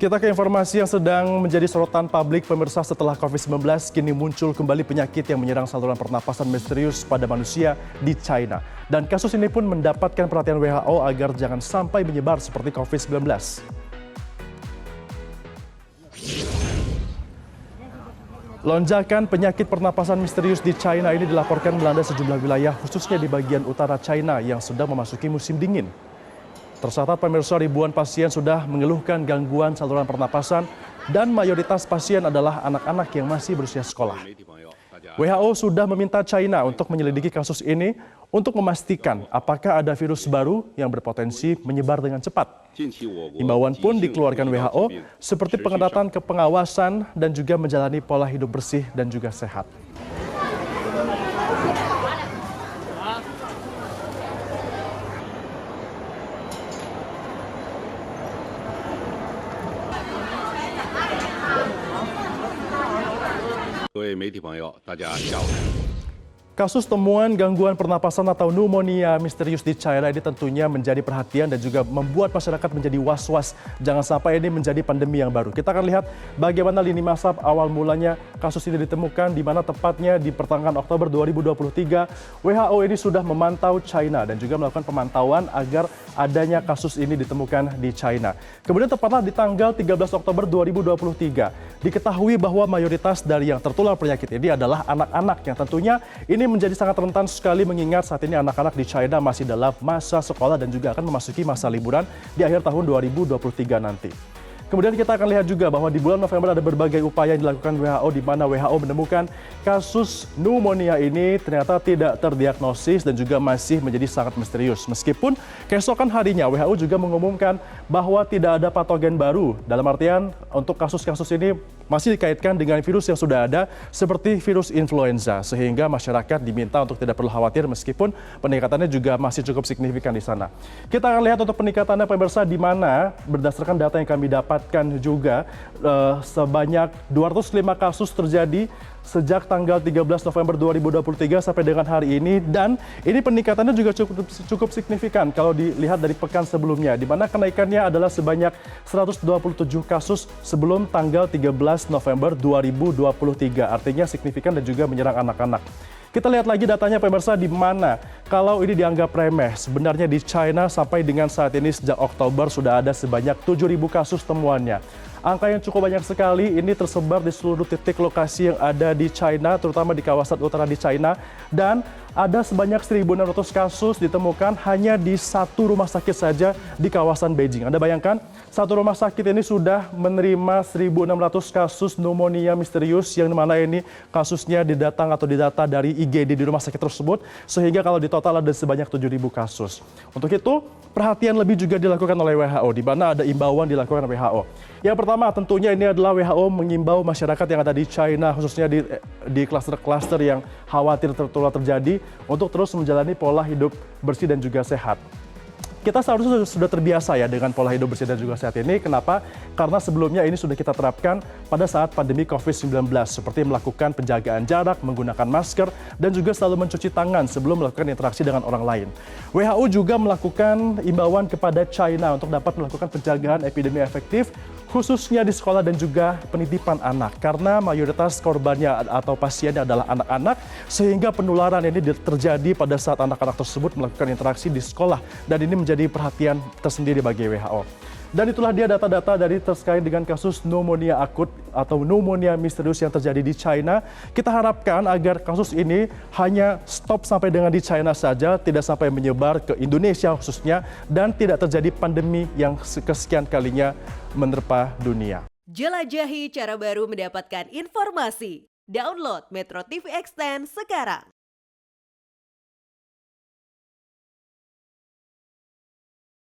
Kita ke informasi yang sedang menjadi sorotan publik pemirsa. Setelah COVID-19, kini muncul kembali penyakit yang menyerang saluran pernapasan misterius pada manusia di China. Dan kasus ini pun mendapatkan perhatian WHO agar jangan sampai menyebar seperti COVID-19. Lonjakan penyakit pernapasan misterius di China ini dilaporkan melanda sejumlah wilayah, khususnya di bagian utara China yang sedang memasuki musim dingin. Tercatat pemirsa, ribuan pasien sudah mengeluhkan gangguan saluran pernapasan dan mayoritas pasien adalah anak-anak yang masih berusia sekolah. WHO sudah meminta China untuk menyelidiki kasus ini untuk memastikan apakah ada virus baru yang berpotensi menyebar dengan cepat. Himbauan pun dikeluarkan WHO seperti pengetatan kepengawasan dan juga menjalani pola hidup bersih dan juga sehat. Kasus temuan gangguan pernapasan atau pneumonia misterius di China ini tentunya menjadi perhatian dan juga membuat masyarakat menjadi was-was. Jangan sampai ini menjadi pandemi yang baru. Kita akan lihat bagaimana lini masa awal mulanya kasus ini ditemukan, di mana tepatnya di pertengahan Oktober 2023, WHO ini sudah memantau China dan juga melakukan pemantauan agar adanya kasus ini ditemukan di China. Kemudian tepatlah di tanggal 13 Oktober 2023, diketahui bahwa mayoritas dari yang tertular penyakit ini adalah anak-anak yang tentunya ini menjadi sangat rentan sekali mengingat saat ini anak-anak di China masih dalam masa sekolah dan juga akan memasuki masa liburan di akhir tahun 2023 nanti. Kemudian kita akan lihat juga bahwa di bulan November ada berbagai upaya yang dilakukan WHO, di mana WHO menemukan kasus pneumonia ini ternyata tidak terdiagnosis dan juga masih menjadi sangat misterius. Meskipun keesokan harinya WHO juga mengumumkan bahwa tidak ada patogen baru, dalam artian untuk kasus-kasus ini masih dikaitkan dengan virus yang sudah ada seperti virus influenza, sehingga masyarakat diminta untuk tidak perlu khawatir meskipun peningkatannya juga masih cukup signifikan di sana. Kita akan lihat untuk peningkatannya pemirsa, di mana berdasarkan data yang kami dapatkan juga sebanyak 205 kasus terjadi sejak tanggal 13 November 2023 sampai dengan hari ini, dan ini peningkatannya juga cukup signifikan kalau dilihat dari pekan sebelumnya, di mana kenaikannya adalah sebanyak 127 kasus sebelum tanggal 13 November 2023, artinya signifikan dan juga menyerang anak-anak. Kita lihat lagi datanya pemirsa, di mana kalau ini dianggap remeh, sebenarnya di China sampai dengan saat ini sejak Oktober sudah ada sebanyak 7.000 kasus temuannya. Angka yang cukup banyak sekali, ini tersebar di seluruh titik lokasi yang ada di China, terutama di kawasan utara di China, dan ada sebanyak 1.600 kasus ditemukan hanya di satu rumah sakit saja di kawasan Beijing. Anda bayangkan, satu rumah sakit ini sudah menerima 1.600 kasus pneumonia misterius, yang mana ini kasusnya didata dari IGD di rumah sakit tersebut, sehingga kalau di total ada sebanyak 7.000 kasus. Untuk itu, perhatian lebih juga dilakukan oleh WHO, di mana ada imbauan dilakukan WHO. Yang pertama tentunya ini adalah WHO mengimbau masyarakat yang ada di China, khususnya di klaster-klaster yang khawatir tertular terjadi, untuk terus menjalani pola hidup bersih dan juga sehat. Kita seharusnya sudah terbiasa ya dengan pola hidup bersih dan juga sehat ini. Kenapa? Karena sebelumnya ini sudah kita terapkan pada saat pandemi COVID-19, seperti melakukan penjagaan jarak, menggunakan masker, dan juga selalu mencuci tangan sebelum melakukan interaksi dengan orang lain. WHO juga melakukan imbauan kepada China untuk dapat melakukan penjagaan epidemi efektif, khususnya di sekolah dan juga penitipan anak, karena mayoritas korbannya atau pasiennya adalah anak-anak, sehingga penularan ini terjadi pada saat anak-anak tersebut melakukan interaksi di sekolah, dan ini menjadi perhatian tersendiri bagi WHO. Dan itulah dia data-data dari terkait dengan kasus pneumonia akut atau pneumonia misterius yang terjadi di China. Kita harapkan agar kasus ini hanya stop sampai dengan di China saja, tidak sampai menyebar ke Indonesia khususnya, dan tidak terjadi pandemi yang kesekian kalinya menerpa dunia. Jelajahi cara baru mendapatkan informasi. Download Metro TV Extend sekarang.